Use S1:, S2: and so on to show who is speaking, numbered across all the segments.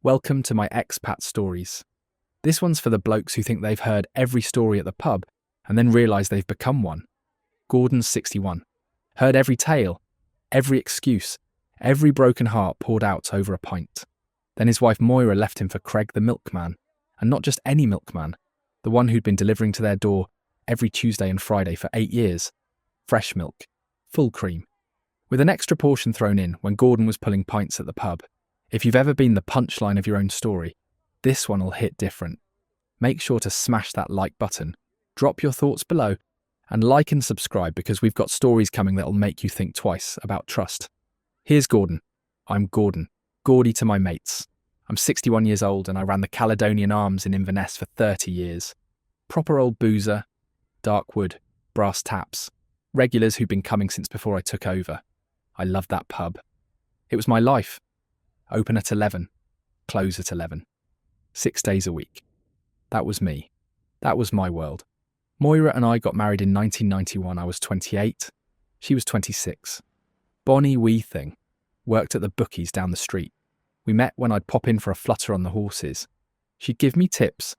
S1: Welcome to my expat stories. This one's for the blokes who think they've heard every story at the pub and then realise they've become one. Gordon's 61. Heard every tale, every excuse, every broken heart poured out over a pint. Then his wife Moira left him for Craig the milkman, and not just any milkman, the one who'd been delivering to their door every Tuesday and Friday for 8 years. Fresh milk, full cream, with an extra portion thrown in when Gordon was pulling pints at the pub. If you've ever been the punchline of your own story, this one will hit different. Make sure to smash that like button, drop your thoughts below, and like and subscribe because we've got stories coming that'll make you think twice about trust. Here's Gordon. I'm Gordon, Gordy to my mates. I'm 61 years old and I ran the Caledonian Arms in Inverness for 30 years. Proper old boozer, dark wood, brass taps, regulars who've been coming since before I took over. I loved that pub. It was my life. Open at 11, close at 11. 6 days a week. That was me. That was my world. Moira and I got married in 1991. I was 28. She was 26. Bonnie wee thing. Worked at the bookies down the street. We met when I'd pop in for a flutter on the horses. She'd give me tips.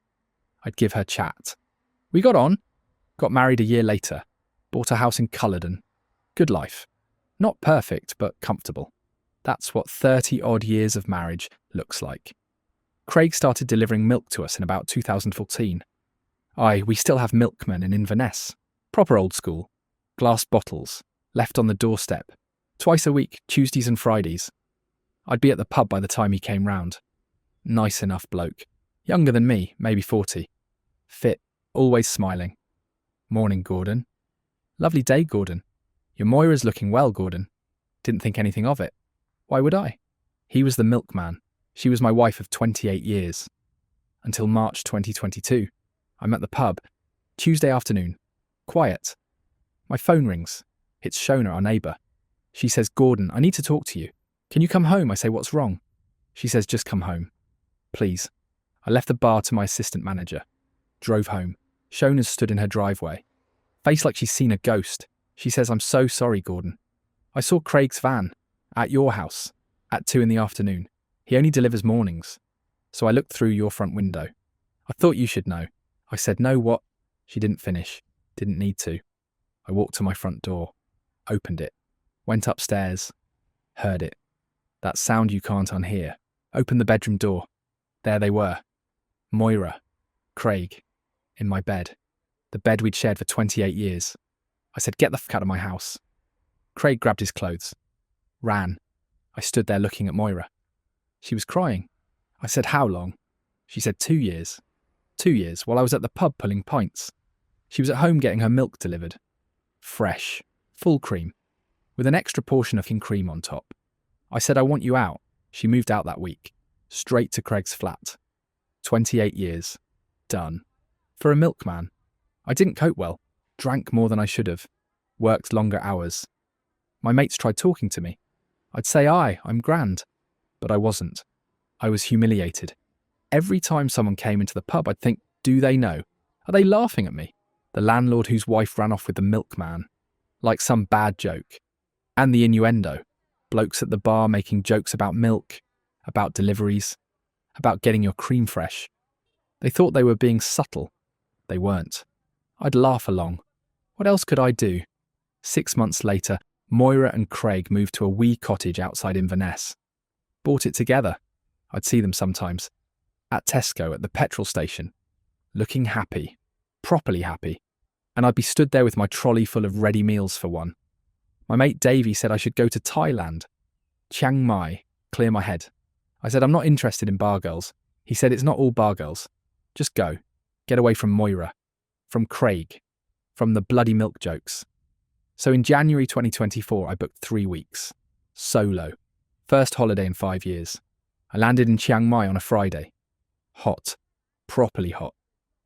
S1: I'd give her chat. We got on. Got married a year later. Bought a house in Culloden. Good life. Not perfect, but comfortable. That's what 30-odd years of marriage looks like. Craig started delivering milk to us in about 2014. We still have Milkman in Inverness. Proper old school. Glass bottles, left on the doorstep. Twice a week, Tuesdays and Fridays. I'd be at the pub by the time he came round. Nice enough bloke. Younger than me, maybe 40. Fit, always smiling. Morning, Gordon. Lovely day, Gordon. Your Moira's looking well, Gordon. Didn't think anything of it. Why would I? He was the milkman. She was my wife of 28 years. Until March 2022. I'm at the pub. Tuesday afternoon. Quiet. My phone rings. It's Shona, our neighbour. She says, Gordon, I need to talk to you. Can you come home? I say, what's wrong? She says, just come home. Please. I left the bar to my assistant manager. Drove home. Shona's stood in her driveway. Face like she's seen a ghost. She says, I'm so sorry, Gordon. I saw Craig's van. At your house, at 2 in the afternoon. He only delivers mornings. So I looked through your front window. I thought you should know. I said, no, what? She didn't finish. Didn't need to. I walked to my front door. Opened it. Went upstairs. Heard it. That sound you can't unhear. Opened the bedroom door. There they were. Moira. Craig. In my bed. The bed we'd shared for 28 years. I said, get the fuck out of my house. Craig grabbed his clothes. Ran. I stood there looking at Moira. She was crying. I said, how long? She said, 2 years. 2 years, while I was at the pub pulling pints. She was at home getting her milk delivered. Fresh. Full cream. With an extra portion of cream on top. I said, I want you out. She moved out that week. Straight to Craig's flat. 28 years. Done. For a milkman. I didn't cope well. Drank more than I should have. Worked longer hours. My mates tried talking to me. I'd say, I'm grand. But I wasn't. I was humiliated. Every time someone came into the pub, I'd think, do they know? Are they laughing at me? The landlord whose wife ran off with the milkman. Like some bad joke. And the innuendo. Blokes at the bar making jokes about milk, about deliveries, about getting your cream fresh. They thought they were being subtle. They weren't. I'd laugh along. What else could I do? 6 months later, Moira and Craig moved to a wee cottage outside Inverness. Bought it together. I'd see them sometimes. At Tesco, at the petrol station. Looking happy. Properly happy. And I'd be stood there with my trolley full of ready meals for one. My mate Davey said I should go to Thailand. Chiang Mai. Clear my head. I said I'm not interested in bar girls. He said it's not all bar girls. Just go. Get away from Moira. From Craig. From the bloody milk jokes. So in January 2024, I booked 3 weeks. Solo. First holiday in 5 years. I landed in Chiang Mai on a Friday. Hot. Properly hot.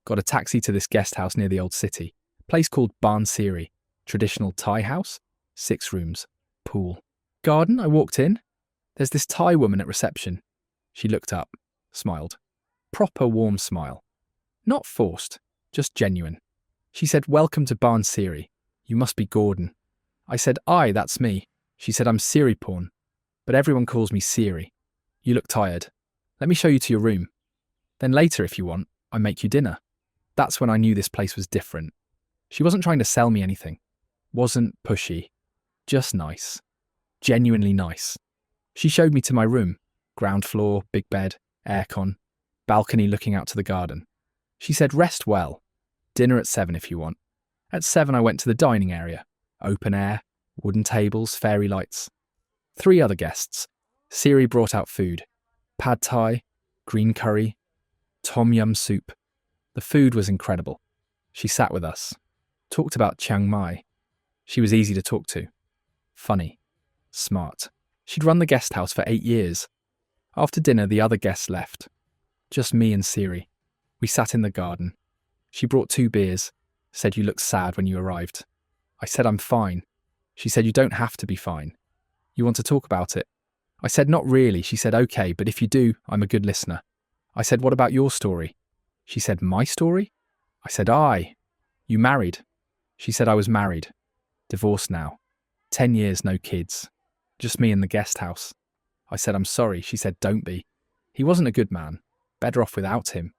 S1: Got a taxi to this guest house near the old city. Place called Baan Siri. Traditional Thai house. 6 rooms. Pool. Garden, I walked in. There's this Thai woman at reception. She looked up. Smiled. Proper warm smile. Not forced. Just genuine. She said, welcome to Baan Siri. You must be Gordon. I said, aye, that's me. She said, I'm Siri porn. But everyone calls me Siri. You look tired. Let me show you to your room. Then later, if you want, I make you dinner. That's when I knew this place was different. She wasn't trying to sell me anything. Wasn't pushy. Just nice. Genuinely nice. She showed me to my room. Ground floor, big bed, aircon, balcony looking out to the garden. She said, rest well. Dinner at 7 if you want. At 7 I went to the dining area. Open air, wooden tables, fairy lights. 3 other guests. Siri brought out food. Pad Thai, green curry, tom yum soup. The food was incredible. She sat with us. Talked about Chiang Mai. She was easy to talk to. Funny. Smart. She'd run the guest house for 8 years. After dinner, the other guests left. Just me and Siri. We sat in the garden. She brought 2 beers, said you looked sad when you arrived. I said I'm fine. She said you don't have to be fine. You want to talk about it? I said not really. She said okay, but if you do, I'm a good listener. I said what about your story? She said my story? I said aye. You married? She said I was married. Divorced now. 10 years, no kids. Just me in the guest house. I said I'm sorry. She said don't be. He wasn't a good man. Better off without him.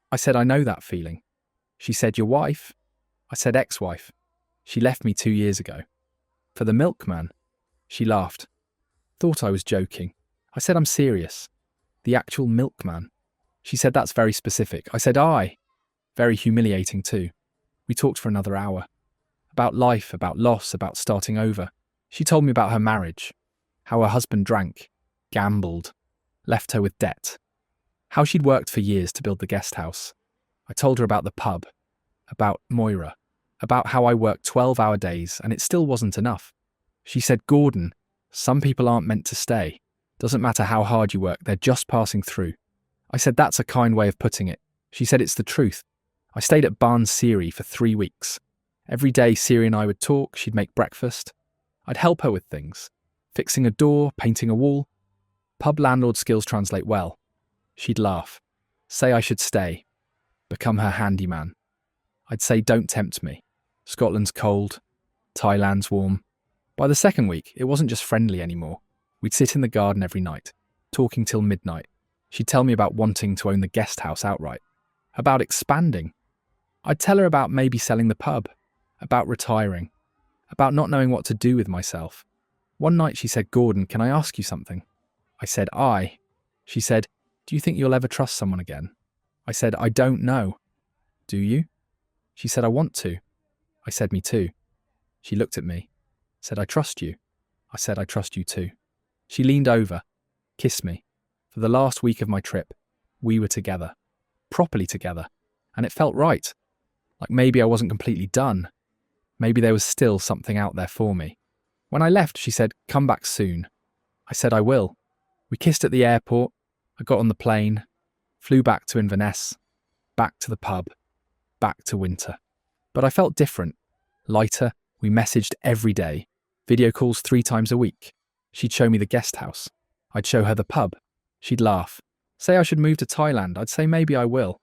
S1: I said I know that feeling. She said your wife? I said ex-wife. She left me 2 years ago. For the milkman? She laughed. Thought I was joking. I said I'm serious. The actual milkman. She said that's very specific. I said aye. Very humiliating too. We talked for another hour. About life, about loss, about starting over. She told me about her marriage. How her husband drank, gambled, left her with debt. How she'd worked for years to build the guest house. I told her about the pub, about Moira, about how I worked 12-hour days and it still wasn't enough. She said, Gordon, some people aren't meant to stay. Doesn't matter how hard you work, they're just passing through. I said, that's a kind way of putting it. She said, it's the truth. I stayed at Baan Siri for 3 weeks. Every day Siri and I would talk, she'd make breakfast. I'd help her with things. Fixing a door, painting a wall. Pub landlord skills translate well. She'd laugh. Say I should stay. Become her handyman. I'd say don't tempt me. Scotland's cold. Thailand's warm. By the second week, it wasn't just friendly anymore. We'd sit in the garden every night, talking till midnight. She'd tell me about wanting to own the guest house outright. About expanding. I'd tell her about maybe selling the pub. About retiring. About not knowing what to do with myself. One night she said, Gordon, can I ask you something? I said, aye. She said, do you think you'll ever trust someone again? I said, I don't know. Do you? She said, I want to. I said, me too. She looked at me, said, I trust you. I said, I trust you too. She leaned over, kissed me. For the last week of my trip, we were together. Properly together. And it felt right. Like maybe I wasn't completely done. Maybe there was still something out there for me. When I left, she said, come back soon. I said, I will. We kissed at the airport. I got on the plane, flew back to Inverness, back to the pub, back to winter. But I felt different. Lighter. We messaged every day. Video calls 3 times a week. She'd show me the guest house. I'd show her the pub. She'd laugh. Say I should move to Thailand. I'd say maybe I will.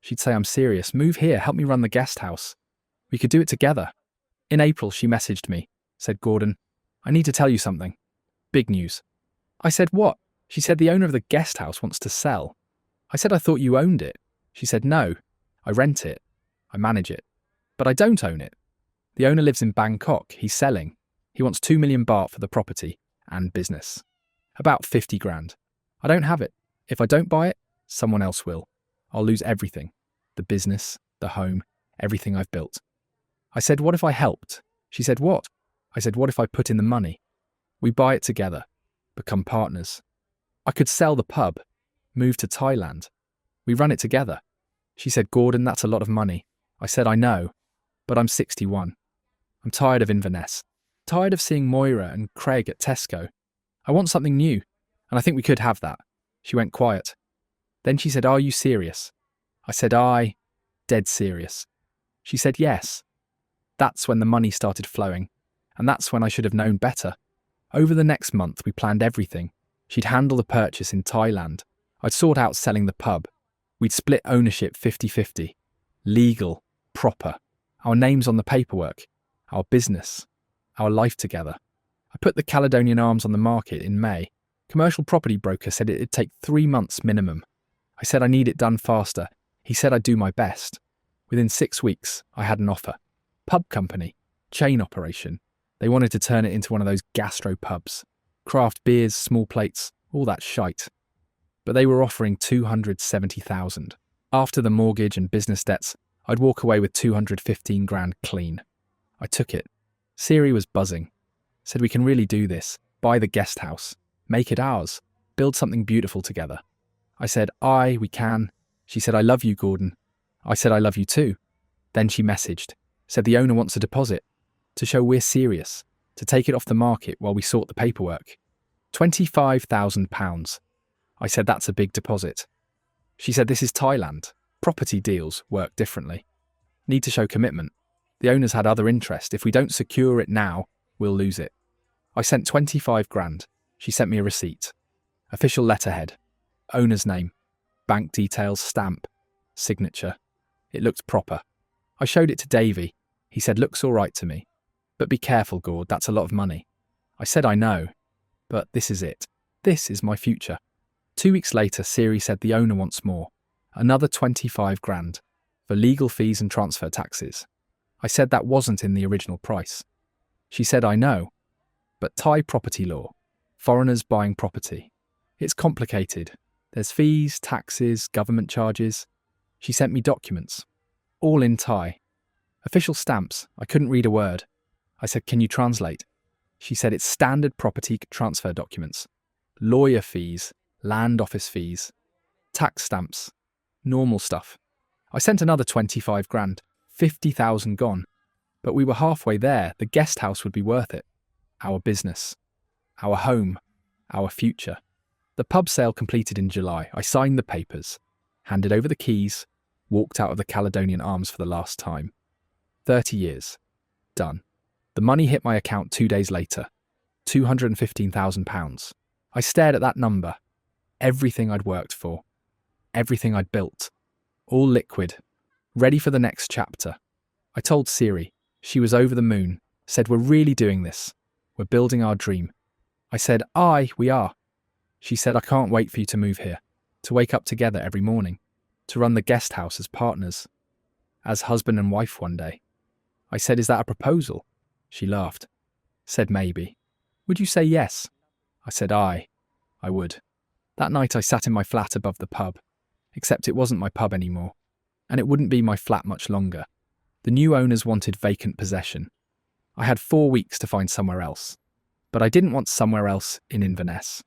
S1: She'd say I'm serious. Move here. Help me run the guest house. We could do it together. In April, she messaged me. Said, Gordon, I need to tell you something. Big news. I said, what? She said, the owner of the guest house wants to sell. I said, I thought you owned it. She said, no. I rent it. I manage it. But I don't own it. The owner lives in Bangkok. He's selling. He wants 2 million baht for the property and business. About 50 grand. I don't have it. If I don't buy it, someone else will. I'll lose everything. The business, the home, everything I've built. I said, what if I helped? She said, what? I said, what if I put in the money? We buy it together. Become partners. I could sell the pub. Move to Thailand. We run it together. She said, Gordon, that's a lot of money. I said, I know. But I'm 61. I'm tired of Inverness. Tired of seeing Moira and Craig at Tesco. I want something new. And I think we could have that. She went quiet. Then she said, are you serious? I said, aye. Dead serious. She said, yes. That's when the money started flowing. And that's when I should have known better. Over the next month, we planned everything. She'd handle the purchase in Thailand. I'd sort out selling the pub. We'd split ownership 50-50. Legal. Proper. Our names on the paperwork. Our business. Our life together. I put the Caledonian Arms on the market in May. Commercial property broker said it'd take 3 months minimum. I said I need it done faster. He said I'd do my best. Within 6 weeks, I had an offer. Pub company, chain operation. They wanted to turn it into one of those gastro pubs. Craft beers, small plates, all that shite. But they were offering 270,000. After the mortgage and business debts, I'd walk away with 215 grand clean. I took it. Siri was buzzing. Said we can really do this. Buy the guest house. Make it ours. Build something beautiful together. I said, we can. She said, I love you, Gordon. I said, I love you too. Then she messaged. Said the owner wants a deposit. To show we're serious. To take it off the market while we sort the paperwork. £25,000. I said, that's a big deposit. She said, this is Thailand. Property deals work differently. Need to show commitment. The owner's had other interest. If we don't secure it now, we'll lose it. I sent 25 grand. She sent me a receipt. Official letterhead. Owner's name. Bank details, stamp. Signature. It looked proper. I showed it to Davey. He said, looks all right to me. But be careful, Gord, that's a lot of money. I said, I know. But this is it. This is my future. 2 weeks later, Siri said the owner wants more. Another 25 grand. For legal fees and transfer taxes. I said that wasn't in the original price. She said, I know. But Thai property law. Foreigners buying property. It's complicated. There's fees, taxes, government charges. She sent me documents. All in Thai. Official stamps. I couldn't read a word. I said, can you translate? She said it's standard property transfer documents. Lawyer fees, land office fees, tax stamps, normal stuff. I sent another 25 grand, 50,000 gone. But we were halfway there. The guest house would be worth it. Our business. Our home. Our future. The pub sale completed in July. I signed the papers, handed over the keys, walked out of the Caledonian Arms for the last time. 30 years. Done. The money hit my account 2 days later. £215,000. I stared at that number. Everything I'd worked for. Everything I'd built. All liquid. Ready for the next chapter. I told Siri. She was over the moon. Said, we're really doing this. We're building our dream. I said, we are. She said, I can't wait for you to move here. To wake up together every morning. To run the guest house as partners. As husband and wife one day. I said, is that a proposal? She laughed. Said, maybe. Would you say yes? I said, I would. That night I sat in my flat above the pub. Except it wasn't my pub anymore. And it wouldn't be my flat much longer. The new owners wanted vacant possession. I had 4 weeks to find somewhere else. But I didn't want somewhere else in Inverness.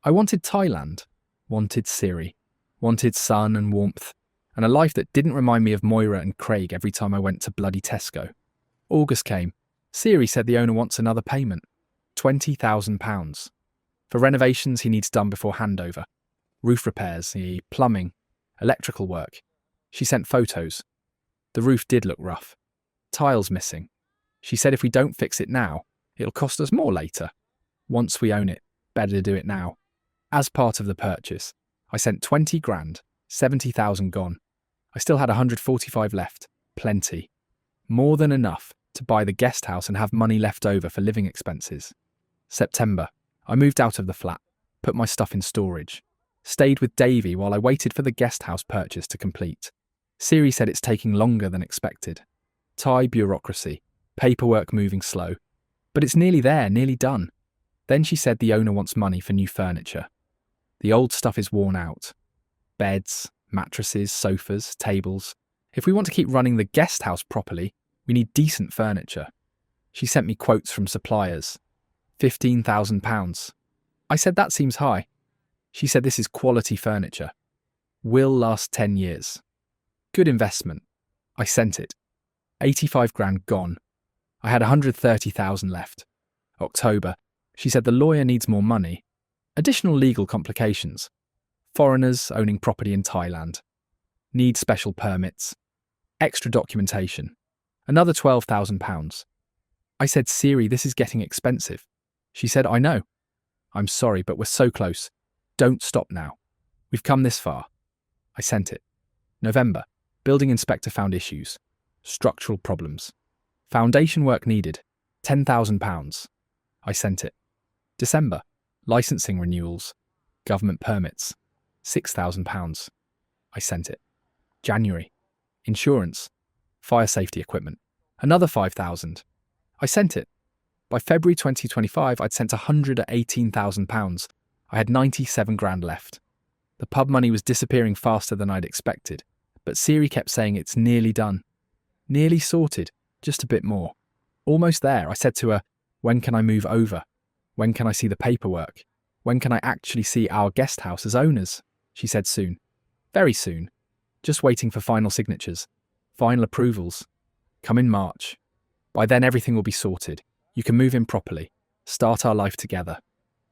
S1: I wanted Thailand. Wanted Siri. Wanted sun and warmth. And a life that didn't remind me of Moira and Craig every time I went to bloody Tesco. August came. Siri said the owner wants another payment. £20,000. For renovations he needs done before handover. Roof repairs, plumbing, electrical work. She sent photos. The roof did look rough. Tiles missing. She said if we don't fix it now, it'll cost us more later. Once we own it, better to do it now. As part of the purchase, I sent 20 grand, 70,000 gone. I still had 145 left. Plenty. More than enough to buy the guest house and have money left over for living expenses. September. I moved out of the flat, put my stuff in storage. Stayed with Davey while I waited for the guest house purchase to complete. Siri said it's taking longer than expected. Thai bureaucracy. Paperwork moving slow. But it's nearly there, nearly done. Then she said the owner wants money for new furniture. The old stuff is worn out. Beds, mattresses, sofas, tables. If we want to keep running the guest house properly, we need decent furniture. She sent me quotes from suppliers. £15,000. I said that seems high. She said this is quality furniture. Will last 10 years. Good investment. I sent it. 85 grand gone. I had 130,000 left. October. She said the lawyer needs more money. Additional legal complications. Foreigners owning property in Thailand. Need special permits. Extra documentation. Another £12,000. I said, Siri, this is getting expensive. She said, I know. I'm sorry, but we're so close. Don't stop now. We've come this far. I sent it. November. Building inspector found issues. Structural problems. Foundation work needed. £10,000. I sent it. December. licensing renewals, government permits, £6,000. I sent it. January, insurance, fire safety equipment, another £5,000. I sent it. By February 2025, I'd sent £118,000. I had 97 grand left. The pub money was disappearing faster than I'd expected, but Siri kept saying it's nearly done. Nearly sorted, just a bit more. Almost there. I said to her, when can I move over? When can I see the paperwork? When can I actually see our guest house as owners? She said soon. Very soon. Just waiting for final signatures. Final approvals. Come in March. By then everything will be sorted. You can move in properly. Start our life together.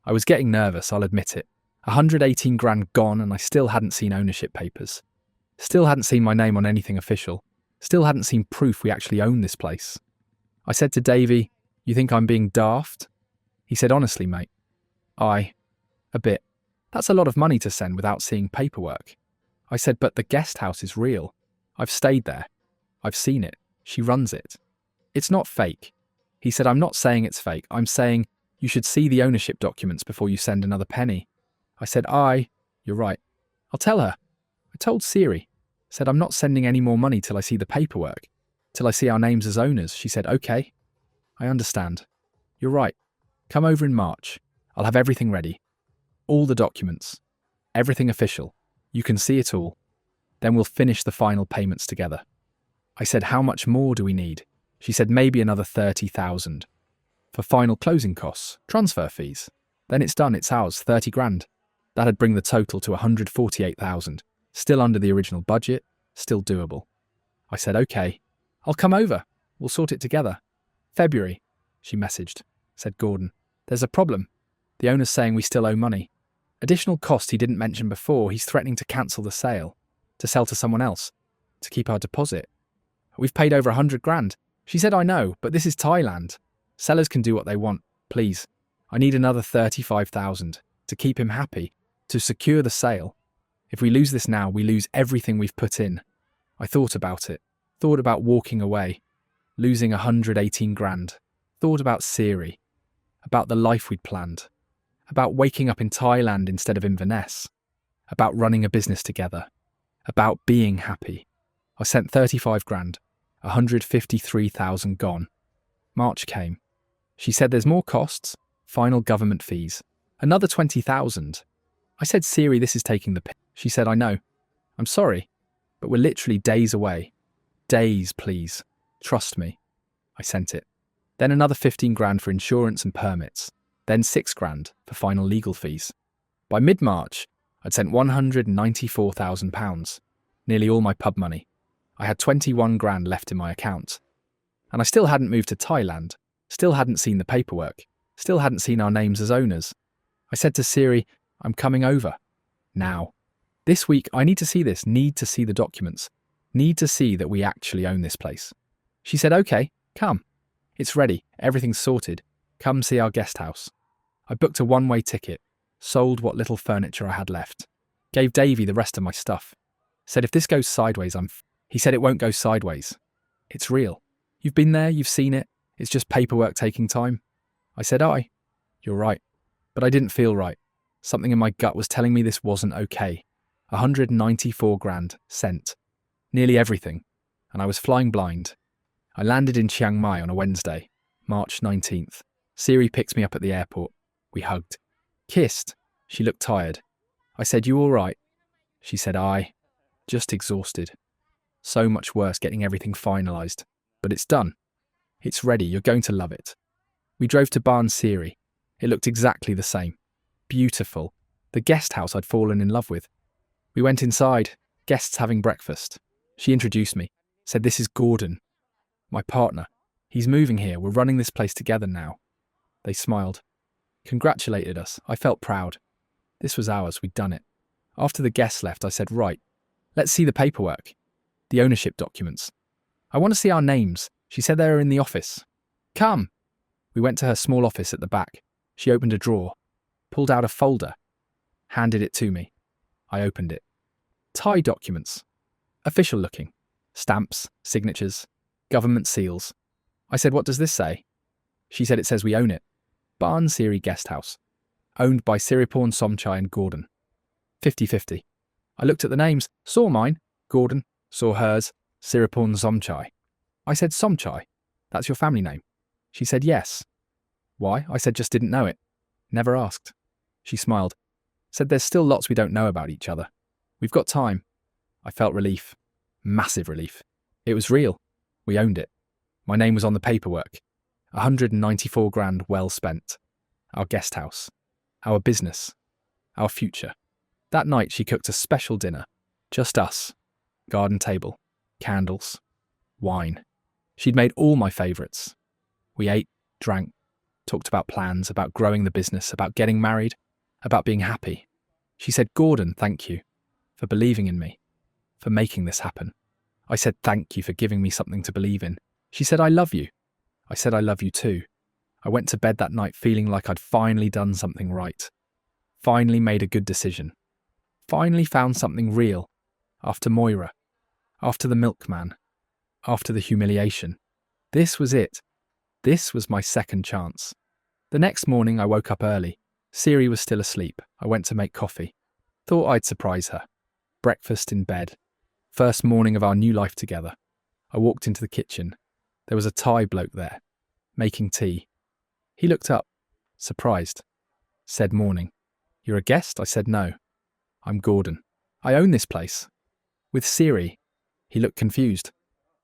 S1: I was getting nervous, I'll admit it. 118 grand gone and I still hadn't seen ownership papers. Still hadn't seen my name on anything official. Still hadn't seen proof we actually own this place. I said to Davey, you think I'm being daft? He said, honestly, mate. A bit. That's a lot of money to send without seeing paperwork. I said, but the guest house is real. I've stayed there. I've seen it. She runs it. It's not fake. He said, I'm not saying it's fake. I'm saying you should see the ownership documents before you send another penny. I said, you're right. I'll tell her. I told Siri. Said, I'm not sending any more money till I see the paperwork. Till I see our names as owners. She said, okay. I understand. You're right. Come over in March. I'll have everything ready. All the documents. Everything official. You can see it all. Then we'll finish the final payments together. I said, how much more do we need? She said, maybe another 30,000. For final closing costs, transfer fees. Then it's done, it's ours, 30 grand. That'd bring the total to 148,000. Still under the original budget, still doable. I said, okay, I'll come over. We'll sort it together. February, she messaged. Said Gordon, there's a problem. The owner's saying we still owe money. Additional cost he didn't mention before, he's threatening to cancel the sale, to sell to someone else, to keep our deposit. We've paid over 100 grand. She said, I know, but this is Thailand. Sellers can do what they want, please. I need another 35,000 to keep him happy, to secure the sale. If we lose this now, we lose everything we've put in. I thought about it, thought about walking away, losing 118 grand, thought about Siri, about the life we'd planned, about waking up in Thailand instead of Inverness, about running a business together, about being happy. I sent 35 grand, 153,000 gone. March came. She said there's more costs, final government fees, another 20,000. I said, Siri, this is taking the piss. She said, I know. I'm sorry, but we're literally days away. Days, please. Trust me. I sent it. Then another 15 grand for insurance and permits. Then 6 grand for final legal fees. By mid-March, I'd sent £194,000, nearly all my pub money. I had 21 grand left in my account. And I still hadn't moved to Thailand, still hadn't seen the paperwork, still hadn't seen our names as owners. I said to Siri, I'm coming over. Now. This week, I need to see this, need to see the documents, need to see that we actually own this place. She said, okay, come. It's ready, everything's sorted. Come see our guest house. I booked a one-way ticket, sold what little furniture I had left, gave Davey the rest of my stuff. Said if this goes sideways, He said it won't go sideways. It's real. You've been there, you've seen it. It's just paperwork taking time. I said, you're right. But I didn't feel right. Something in my gut was telling me this wasn't okay. 194 grand sent. Nearly everything. And I was flying blind. I landed in Chiang Mai on a Wednesday, March 19th. Siri picked me up at the airport. We hugged. Kissed. She looked tired. I said, you all right? She said, just exhausted. So much worse getting everything finalised. But it's done. It's ready, you're going to love it. We drove to Baan Siri. It looked exactly the same. Beautiful. The guest house I'd fallen in love with. We went inside, guests having breakfast. She introduced me, said this is Gordon, my partner. He's moving here, we're running this place together now. They smiled. Congratulated us, I felt proud. This was ours, we'd done it. After the guests left, I said, right, let's see the paperwork. The ownership documents. I want to see our names. She said they were in the office. Come. We went to her small office at the back. She opened a drawer, pulled out a folder, handed it to me. I opened it. Thai documents. Official looking. Stamps, signatures, government seals. I said, what does this say? She said it says we own it. Baan Siri guest house. owned by Siriporn, Somchai and Gordon. 50-50. I looked at the names, saw mine, Gordon, saw hers, Siriporn Somchai. I said, Somchai, that's your family name? She said, yes. Why? I said, just didn't know it. Never asked. She smiled. Said, there's still lots we don't know about each other. We've got time. I felt relief. Massive relief. It was real. We owned it. My name was on the paperwork. 194 grand well spent. Our guest house. Our business. Our future. That night she cooked a special dinner. Just us. Garden table. Candles. Wine. She'd made all my favourites. We ate, drank, talked about plans, about growing the business, about getting married, about being happy. She said, Gordon, thank you for believing in me, for making this happen. I said, thank you for giving me something to believe in. She said, I love you. I said, I love you too. I went to bed that night feeling like I'd finally done something right. Finally made a good decision. Finally found something real. After Moira. After the Milkman. After the humiliation. This was it. This was my second chance. The next morning I woke up early. Siri was still asleep. I went to make coffee. Thought I'd surprise her. Breakfast in bed. First morning of our new life together. I walked into the kitchen. There was a Thai bloke there, making tea. He looked up, surprised. Said, morning. You're a guest? I said, no. I'm Gordon. I own this place. With Siri. He looked confused.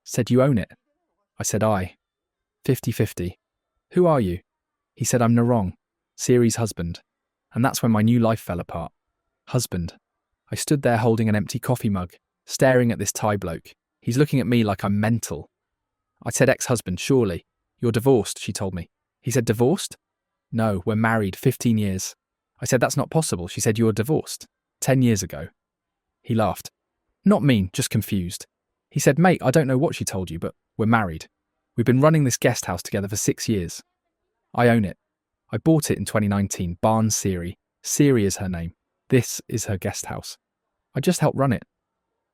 S1: Said, you own it? I said, I. 50-50. Who are you? He said, I'm Narong, Siri's husband. And that's when my new life fell apart. Husband. I stood there holding an empty coffee mug, staring at this Thai bloke. He's looking at me like I'm mental. I said, ex-husband, surely. You're divorced, she told me. He said, divorced? No, we're married, 15 years. I said, that's not possible. She said, you're divorced. 10 years ago. He laughed. Not mean, just confused. He said, mate, I don't know what she told you, but we're married. We've been running this guest house together for 6 years. I own it. I bought it in 2019, Baan Siri. Siri is her name. This is her guest house. I just helped run it.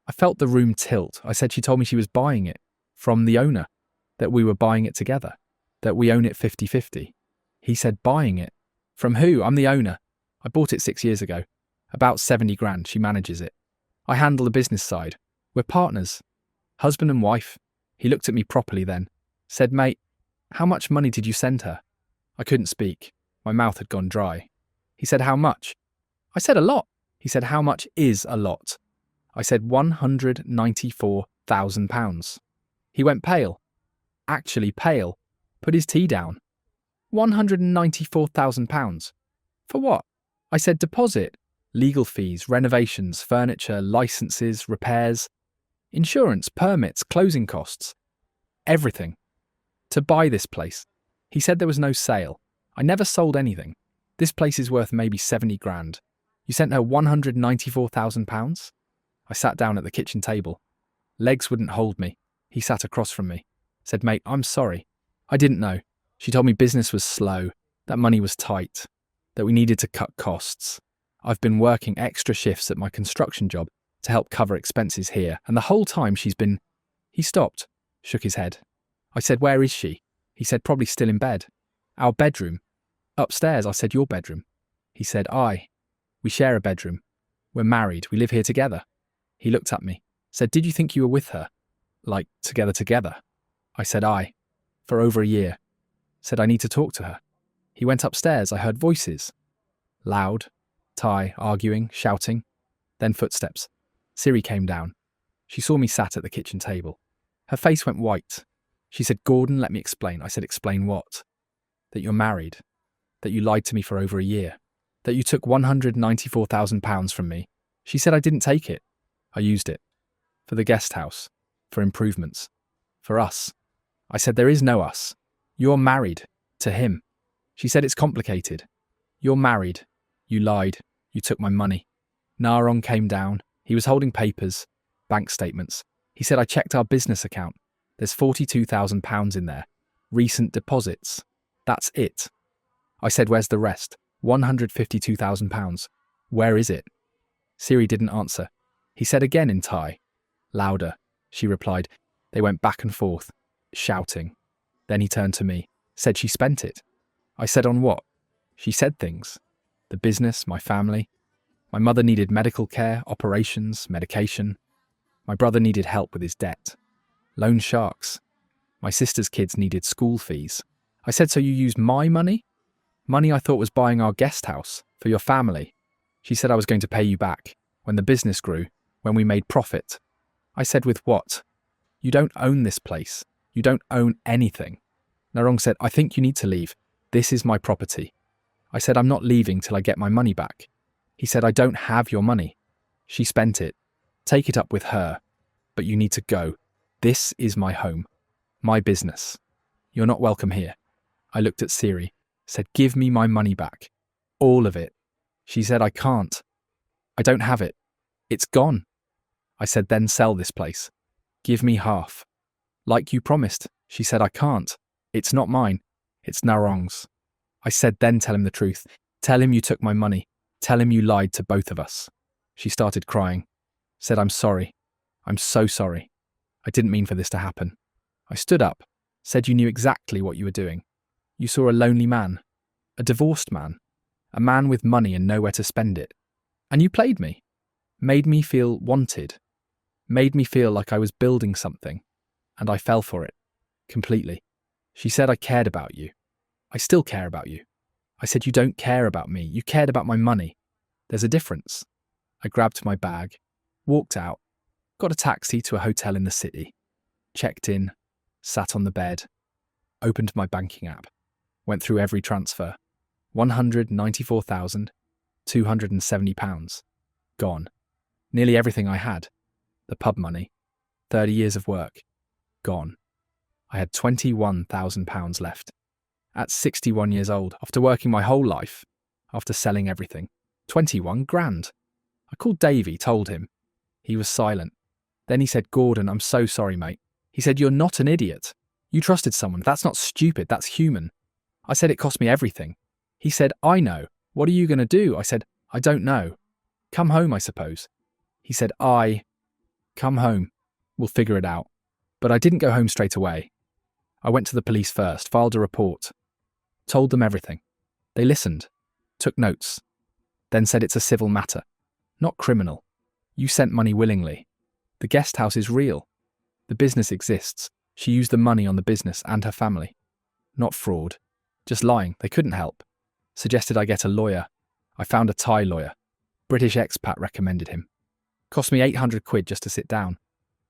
S1: I felt the room tilt. I said she told me she was buying it from the owner, that we were buying it together, that we own it 50-50. He said, buying it? From who? I'm the owner. I bought it 6 years ago. About 70 grand, she manages it. I handle the business side. We're partners. Husband and wife. He looked at me properly then. Said, mate, how much money did you send her? I couldn't speak. My mouth had gone dry. He said, how much? I said, a lot. He said, how much is a lot? I said, £194,000. He went pale. Actually pale. Put his tea down. £194,000. For what? I said, deposit. Legal fees, renovations, furniture, licenses, repairs, insurance, permits, closing costs. Everything. To buy this place. He said there was no sale. I never sold anything. This place is worth maybe 70 grand. You sent her £194,000? I sat down at the kitchen table. Legs wouldn't hold me. He sat across from me. Said, mate, I'm sorry. I didn't know. She told me business was slow, that money was tight, that we needed to cut costs. I've been working extra shifts at my construction job to help cover expenses here, and the whole time she's been... He stopped, shook his head. I said, where is she? He said, probably still in bed. Our bedroom. Upstairs, I said, your bedroom. He said, we share a bedroom. We're married, we live here together. He looked at me, said, did you think you were with her? Like, together? I said, for over a year. Said, I need to talk to her. He went upstairs, I heard voices. Loud, Thai, arguing, shouting. Then footsteps. Siri came down. She saw me sat at the kitchen table. Her face went white. She said, Gordon, let me explain. I said, explain what? That you're married. That you lied to me for over a year. That you took £194,000 from me. She said I didn't take it. I used it. For the guest house. For improvements. For us. I said, there is no us. You're married. To him. She said, it's complicated. You're married. You lied. You took my money. Narong came down. He was holding papers. Bank statements. He said, I checked our business account. There's £42,000 in there. Recent deposits. That's it. I said, where's the rest? £152,000. Where is it? Siri didn't answer. He said again in Thai. Louder. She replied. They went back and forth, shouting. Then he turned to me. Said she spent it. I said, on what? She said things. The business, my family. My mother needed medical care, operations, medication. My brother needed help with his debt. Loan sharks. My sister's kids needed school fees. I said, so you used my money? Money I thought was buying our guest house for your family. She said I was going to pay you back when the business grew, when we made profit. I said, with what? You don't own this place. You don't own anything. Narong said, I think you need to leave. This is my property. I said, I'm not leaving till I get my money back. He said, I don't have your money. She spent it. Take it up with her. But you need to go. This is my home. My business. You're not welcome here. I looked at Siri, said, give me my money back. All of it. She said, I can't. I don't have it. It's gone. I said, then sell this place. Give me half. Like you promised. She said, I can't. It's not mine. It's Narong's. I said, then tell him the truth. Tell him you took my money. Tell him you lied to both of us. She started crying. Said, I'm sorry. I'm so sorry. I didn't mean for this to happen. I stood up. Said you knew exactly what you were doing. You saw a lonely man. A divorced man. A man with money and nowhere to spend it. And you played me. Made me feel wanted. Made me feel like I was building something. And I fell for it. Completely. She said I cared about you. I still care about you. I said, you don't care about me. You cared about my money. There's a difference. I grabbed my bag, walked out, got a taxi to a hotel in the city, checked in, sat on the bed, opened my banking app, went through every transfer. £194,270. Gone. Nearly everything I had. The pub money. 30 years of work. Gone. I had £21,000 left. At 61 years old, after working my whole life, after selling everything. 21 grand. I called Davey, told him. He was silent. Then he said, Gordon, I'm so sorry, mate. He said, you're not an idiot. You trusted someone. That's not stupid. That's human. I said, it cost me everything. He said, I know. What are you going to do? I said, I don't know. Come home, I suppose. He said, come home. We'll figure it out. But I didn't go home straight away. I went to the police first, filed a report. Told them everything. They listened, took notes, then said it's a civil matter, not criminal. You sent money willingly. The guest house is real. The business exists. She used the money on the business and her family. Not fraud. Just lying. They couldn't help. Suggested I get a lawyer. I found a Thai lawyer. British expat recommended him. Cost me £800 just to sit down.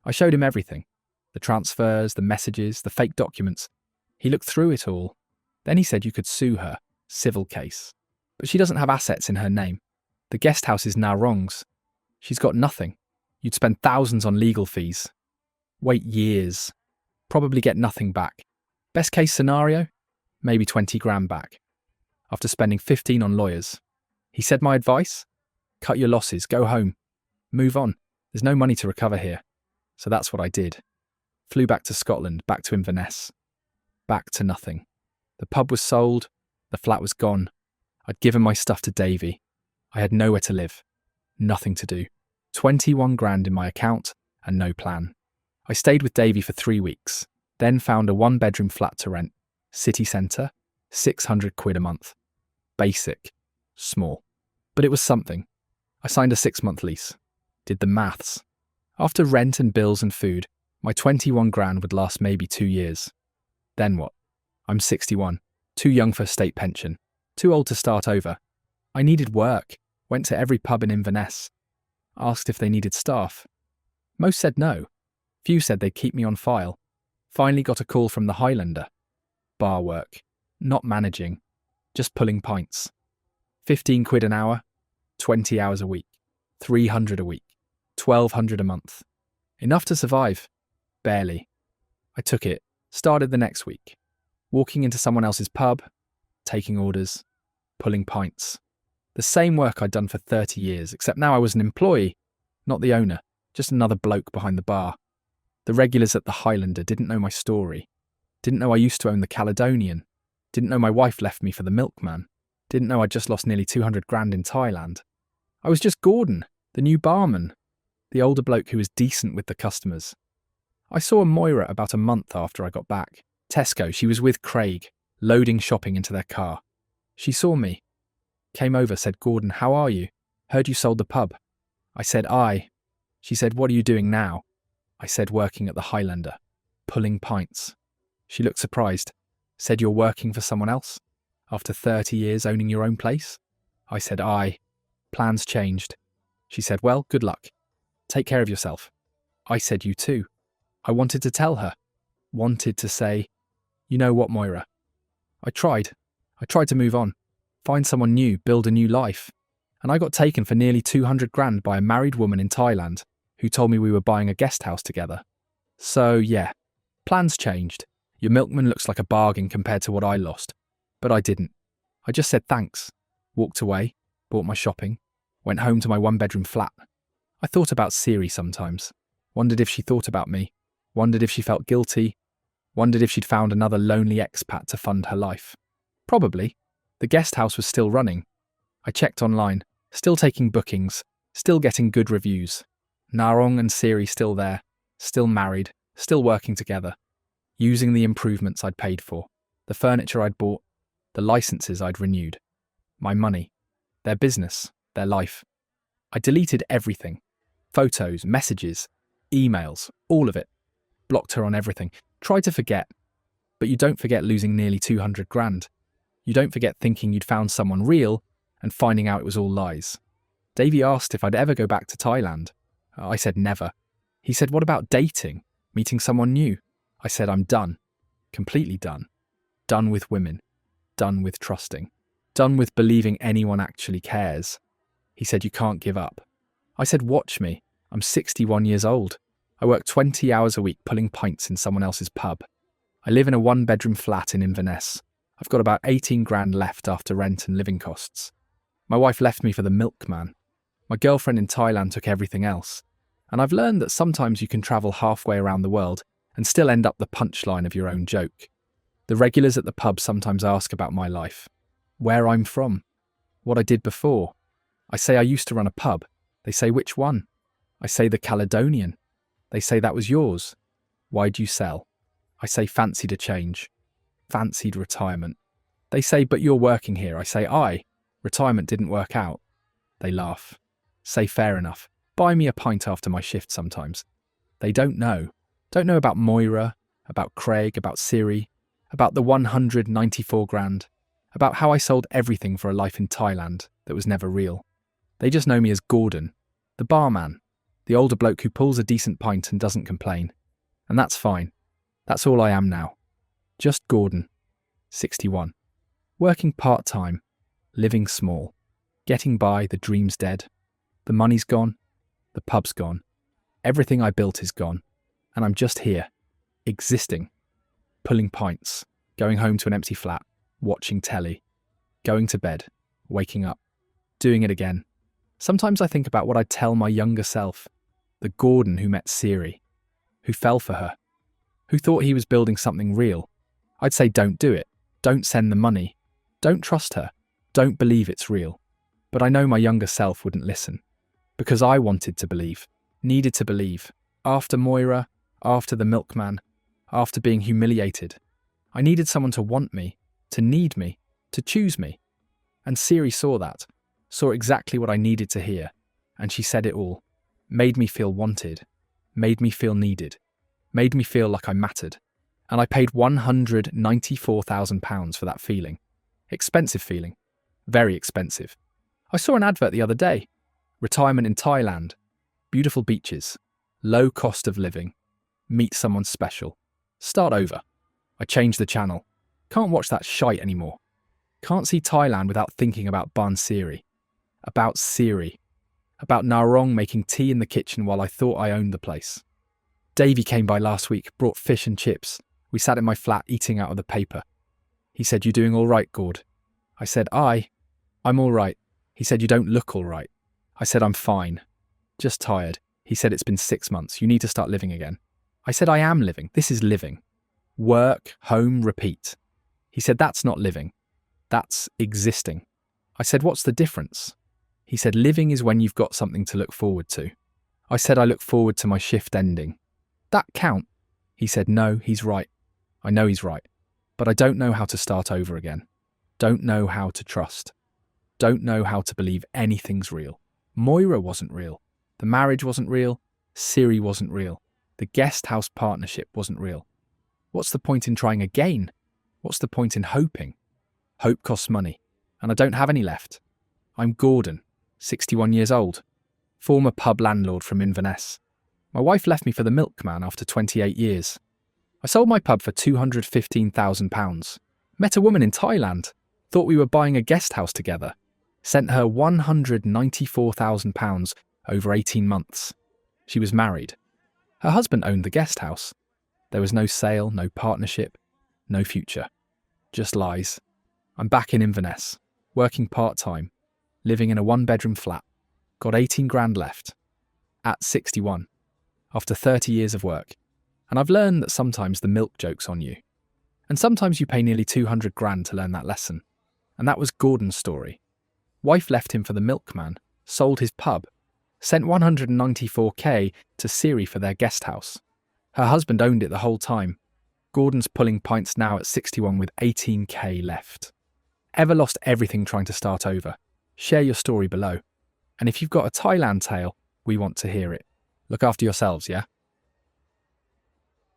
S1: I showed him everything. The transfers, the messages, the fake documents. He looked through it all. Then he said you could sue her. Civil case. But she doesn't have assets in her name. The guest house is Narong's. She's got nothing. You'd spend thousands on legal fees. Wait years. Probably get nothing back. Best case scenario? Maybe 20 grand back. After spending 15 on lawyers. He said my advice? Cut your losses, go home. Move on. There's no money to recover here. So that's what I did. Flew back to Scotland, back to Inverness. Back to nothing. The pub was sold. The flat was gone. I'd given my stuff to Davey. I had nowhere to live. Nothing to do. 21 grand in my account and no plan. I stayed with Davey for 3 weeks. Then found a 1-bedroom flat to rent. City centre. £600 a month. Basic. Small. But it was something. I signed a 6-month lease. Did the maths. After rent and bills and food, my 21 grand would last maybe 2 years. Then what? I'm 61, too young for a state pension, too old to start over. I needed work, went to every pub in Inverness, asked if they needed staff. Most said no. Few said they'd keep me on file. Finally got a call from the Highlander. Bar work, not managing, just pulling pints. £15 an hour, 20 hours a week, 300 a week, 1,200 a month. Enough to survive. Barely. I took it, started the next week. Walking into someone else's pub, taking orders, pulling pints. The same work I'd done for 30 years, except now I was an employee, not the owner, just another bloke behind the bar. The regulars at the Highlander didn't know my story, didn't know I used to own the Caledonian, didn't know my wife left me for the Milkman, didn't know I'd just lost nearly 200 grand in Thailand. I was just Gordon, the new barman, the older bloke who was decent with the customers. I saw Moira about a month after I got back. Tesco, she was with Craig, loading shopping into their car. She saw me. Came over, said, Gordon, how are you? Heard you sold the pub. I said, aye. She said, what are you doing now? I said, working at the Highlander, pulling pints. She looked surprised. Said, you're working for someone else? After 30 years owning your own place? I said, aye. Plans changed. She said, well, good luck. Take care of yourself. I said, you too. I wanted to tell her. Wanted to say, you know what, Moira? I tried to move on. Find someone new, build a new life. And I got taken for nearly 200 grand by a married woman in Thailand who told me we were buying a guest house together. So yeah, plans changed. Your milkman looks like a bargain compared to what I lost. But I didn't. I just said thanks, walked away, bought my shopping, went home to my one-bedroom flat. I thought about Siri sometimes. Wondered if she thought about me. Wondered if she felt guilty. Wondered if she'd found another lonely expat to fund her life. Probably. The guest house was still running. I checked online, still taking bookings, still getting good reviews. Narong and Siri still there, still married, still working together, using the improvements I'd paid for, the furniture I'd bought, the licenses I'd renewed, my money, their business, their life. I deleted everything. Photos, messages, emails, all of it. Blocked her on everything. Tried to forget. But you don't forget losing nearly 200 grand. You don't forget thinking you'd found someone real and finding out it was all lies. Davey asked if I'd ever go back to Thailand. I said never. He said, what about dating? Meeting someone new? I said, I'm done. Completely done. Done with women. Done with trusting. Done with believing anyone actually cares. He said, you can't give up. I said, watch me. I'm 61 years old. I work 20 hours a week pulling pints in someone else's pub. I live in a one-bedroom flat in Inverness. I've got about 18 grand left after rent and living costs. My wife left me for the Milkman. My girlfriend in Thailand took everything else. And I've learned that sometimes you can travel halfway around the world and still end up the punchline of your own joke. The regulars at the pub sometimes ask about my life. Where I'm from. What I did before. I say I used to run a pub. They say, which one? I say the Caledonian. They say that was yours. Why'd you sell? I say fancied a change. Fancied retirement. They say, but you're working here. I say, aye. Retirement didn't work out. They laugh. Say, fair enough. Buy me a pint after my shift sometimes. They don't know. Don't know about Moira, about Craig, about Siri, about the 194 grand, about how I sold everything for a life in Thailand that was never real. They just know me as Gordon, the barman, the older bloke who pulls a decent pint and doesn't complain. And that's fine. That's all I am now. Just Gordon, 61. Working part-time, living small, getting by, the dream's dead. The money's gone, the pub's gone, everything I built is gone, and I'm just here, existing, pulling pints, going home to an empty flat, watching telly, going to bed, waking up, doing it again. Sometimes I think about what I'd tell my younger self, the Gordon who met Siri, who fell for her, who thought he was building something real. I'd say don't do it, don't send the money, don't trust her, don't believe it's real. But I know my younger self wouldn't listen. Because I wanted to believe, needed to believe, after Moira, after the Milkman, after being humiliated. I needed someone to want me, to need me, to choose me. And Siri saw that, saw exactly what I needed to hear, and she said it all. Made me feel wanted, made me feel needed, made me feel like I mattered. And I paid £194,000 for that feeling. Expensive feeling. Very expensive. I saw an advert the other day. Retirement in Thailand. Beautiful beaches. Low cost of living. Meet someone special. Start over. I changed the channel. Can't watch that shite anymore. Can't see Thailand without thinking about Baan Siri. About Siri. About Narong making tea in the kitchen while I thought I owned the place. Davey came by last week, brought fish and chips. We sat in my flat eating out of the paper. He said, you doing all right, Gord? I said, aye. I'm all right. He said, you don't look all right. I said, I'm fine. Just tired. He said, it's been 6 months. You need to start living again. I said, I am living. This is living. Work, home, repeat. He said, that's not living. That's existing. I said, what's the difference? He said, living is when you've got something to look forward to. I said, I look forward to my shift ending. That count? He said, no, he's right. I know he's right. But I don't know how to start over again. Don't know how to trust. don't know how to believe anything's real. Moira wasn't real. The marriage wasn't real. Siri wasn't real. The guest house partnership wasn't real. What's the point in trying again? What's the point in hoping? Hope costs money, and I don't have any left. I'm Gordon, 61 years old, former pub landlord from Inverness. My wife left me for the Milkman after 28 years. I sold my pub for £215,000. Met a woman in Thailand. Thought we were buying a guest house together. Sent her £194,000 over 18 months. She was married. Her husband owned the guest house. There was no sale, no partnership, no future. Just lies. I'm back in Inverness, working part-time, living in a one-bedroom flat. Got 18 grand left. At 61. After 30 years of work. And I've learned that sometimes the milk joke's on you. And sometimes you pay nearly 200 grand to learn that lesson. And that was Gordon's story. Wife left him for the Milkman, sold his pub, sent 194k to Siri for their guest house. Her husband owned it the whole time. Gordon's pulling pints now at 61 with 18k left. Ever lost everything trying to start over? Share your story below. And if you've got a Thailand tale, we want to hear it. Look after yourselves, yeah?